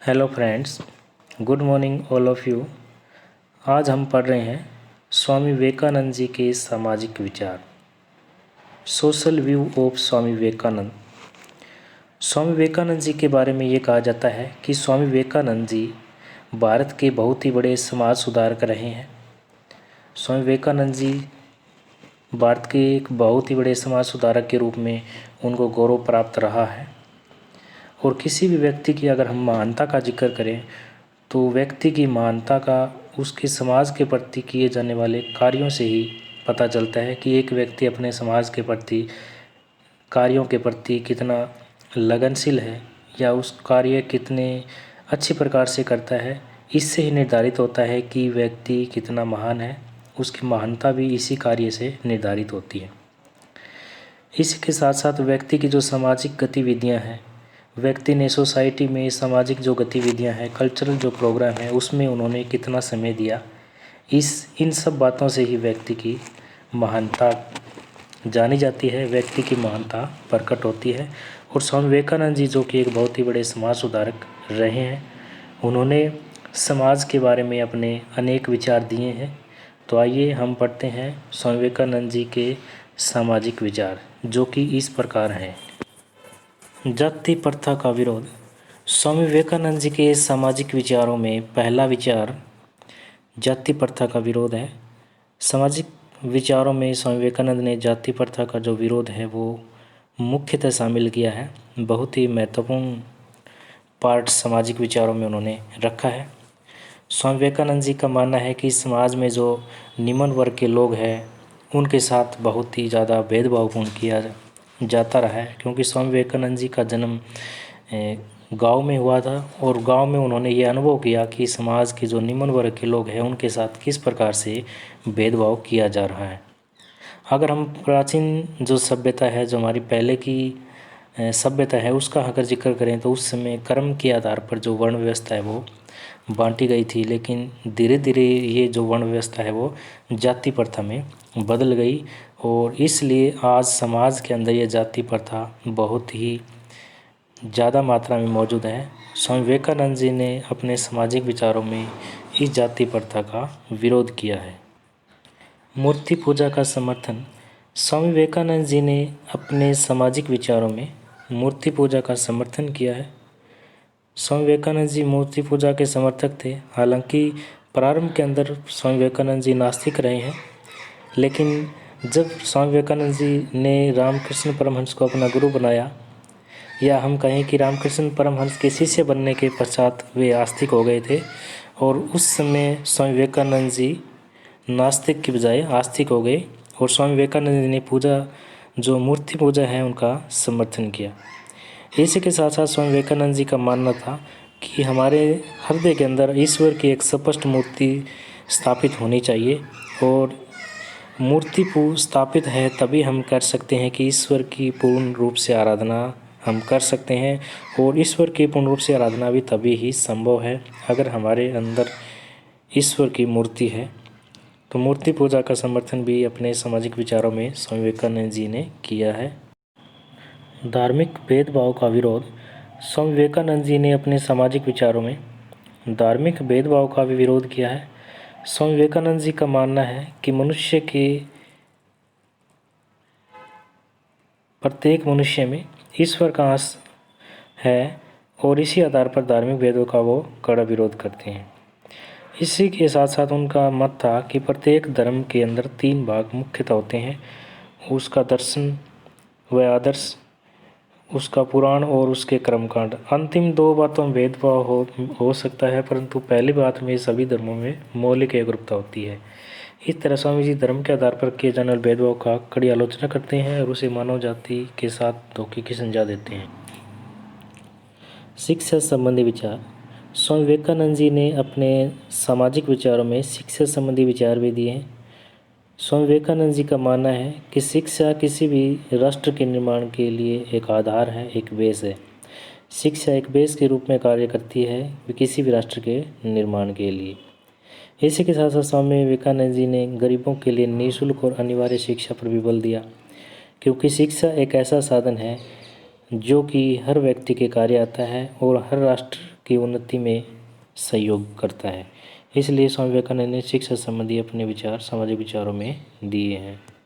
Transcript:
Hello friends, good morning all of you. आज हम पढ़ रहे हैं स्वामी विवेकानंद जी के सामाजिक विचार। Social view of Swami Vivekananda. Swami Vivekananda ji के बारे में ये कहा जाता है कि स्वामी विवेकानंद जी भारत के बहुत ही बड़े समाज सुधारक रहे हैं। स्वामी विवेकानंद जी भारत के एक बहुत ही बड़े समाज सुधारक के रूप में उनको गौरव प्राप्त रहा है। और किसी भी व्यक्ति की अगर हम महानता का जिक्र करें तो व्यक्ति की महानता का उसके समाज के प्रति किए जाने वाले कार्यों से ही पता चलता है कि एक व्यक्ति अपने समाज के प्रति कार्यों के प्रति कितना लगनशील है या उस कार्य कितने अच्छी प्रकार से करता है। इससे ही निर्धारित होता है कि व्यक्ति कितना महान है। उसकी महानता भी इसी कार्य से निर्धारित होती है। इसी के साथ साथ व्यक्ति की जो सामाजिक गतिविधियां हैं, व्यक्ति ने सोसाइटी में सामाजिक जो गतिविधियां हैं, कल्चरल जो प्रोग्राम है, उसमें उन्होंने कितना समय दिया, इन सब बातों से ही व्यक्ति की महानता जानी जाती है, व्यक्ति की महानता प्रकट होती है। और स्वामी विवेकानंद जी जो कि एक बहुत ही बड़े समाज सुधारक रहे हैं, उन्होंने समाज के बारे में अपने अनेक विचार दिए हैं। तो आइए हम पढ़ते हैं स्वामी विवेकानंद जी के सामाजिक विचार, जो कि इस प्रकार हैं। जाति प्रथा का विरोध। स्वामी विवेकानंद जी के सामाजिक विचारों में पहला विचार जाति प्रथा का विरोध है। सामाजिक विचारों में स्वामी विवेकानंद ने जाति प्रथा का जो विरोध है वो मुख्यतः शामिल किया है। बहुत ही महत्वपूर्ण पार्ट सामाजिक विचारों में उन्होंने रखा है। स्वामी विवेकानंद जी का मानना है कि समाज में जो निम्न वर्ग के लोग हैं उनके साथ बहुत ही ज़्यादा भेदभावपूर्ण किया जाता रहा है, क्योंकि स्वामी विवेकानंद जी का जन्म गांव में हुआ था और गांव में उन्होंने ये अनुभव किया कि समाज के जो निम्न वर्ग के लोग हैं उनके साथ किस प्रकार से भेदभाव किया जा रहा है। अगर हम प्राचीन जो सभ्यता है, जो हमारी पहले की सभ्यता है, उसका अगर जिक्र करें तो उस समय कर्म के आधार पर जो वर्ण व्यवस्था है वो बांटी गई थी, लेकिन धीरे धीरे ये जो वर्ण व्यवस्था है वो जाति प्रथा में बदल गई और इसलिए आज समाज के अंदर ये जाति प्रथा बहुत ही ज़्यादा मात्रा में मौजूद है। स्वामी विवेकानंद जी ने अपने सामाजिक विचारों में इस जाति प्रथा का विरोध किया है। मूर्ति पूजा का समर्थन। स्वामी विवेकानंद जी ने अपने सामाजिक विचारों में मूर्ति पूजा का समर्थन किया है। स्वामी विवेकानंद जी मूर्ति पूजा के समर्थक थे। हालांकि प्रारंभ के अंदर स्वामी विवेकानंद जी नास्तिक रहे हैं, लेकिन जब स्वामी विवेकानंद जी ने रामकृष्ण परमहंस को अपना गुरु बनाया, या हम कहें कि रामकृष्ण परमहंस के शिष्य बनने के पश्चात वे आस्तिक हो गए थे और उस समय स्वामी विवेकानंद जी नास्तिक की बजाय आस्तिक हो गए और स्वामी विवेकानंद जी ने पूजा जो मूर्ति पूजा है उनका समर्थन किया। इसी के साथ साथ स्वामी विवेकानंद जी का मानना था कि हमारे हृदय के अंदर ईश्वर की एक स्पष्ट मूर्ति स्थापित होनी चाहिए और मूर्ति स्थापित है तभी हम कर सकते हैं कि ईश्वर की पूर्ण रूप से आराधना हम कर सकते हैं, और ईश्वर की पूर्ण रूप से आराधना भी तभी ही संभव है अगर हमारे अंदर ईश्वर की मूर्ति है। तो मूर्ति पूजा का समर्थन भी अपने सामाजिक विचारों में स्वामी विवेकानंद जी ने किया है। धार्मिक भेदभाव का विरोध। स्वामी विवेकानंद जी ने अपने सामाजिक विचारों में धार्मिक भेदभाव का भी विरोध किया है। स्वामी विवेकानंद जी का मानना है कि मनुष्य के प्रत्येक मनुष्य में ईश्वर का अंश है और इसी आधार पर धार्मिक भेदों का वो कड़ा विरोध करते हैं। इसी के साथ साथ उनका मत था कि प्रत्येक धर्म के अंदर 3 भाग मुख्यतः होते हैं, उसका दर्शन व आदर्श, उसका पुराण और उसके कर्मकांड। अंतिम 2 बातों में भेदभाव हो सकता है, परंतु पहली बात में सभी धर्मों में मौलिक एकरूपता होती है। इस तरह स्वामी जी धर्म के आधार पर किए जाने वाले भेदभाव का कड़ी आलोचना करते हैं और उसे मानव जाति के साथ धोखे की संज्ञा देते हैं। शिक्षा संबंधी विचार। स्वामी विवेकानंद जी ने अपने सामाजिक विचारों में शिक्षा संबंधी विचार भी दिए हैं। स्वामी विवेकानंद जी का मानना है कि शिक्षा किसी भी राष्ट्र के निर्माण के लिए एक आधार है, एक बेस है। शिक्षा एक बेस के रूप में कार्य करती है किसी भी राष्ट्र के निर्माण के लिए। इसी के साथ साथ स्वामी विवेकानंद जी ने गरीबों के लिए निःशुल्क और अनिवार्य शिक्षा पर भी बल दिया, क्योंकि शिक्षा एक ऐसा साधन है जो कि हर व्यक्ति के कार्य आता है और हर राष्ट्र की उन्नति में सहयोग करता है। इसलिए स्वामी विवेकानंद ने शिक्षा संबंधी अपने विचार सामाजिक विचारों में दिए हैं।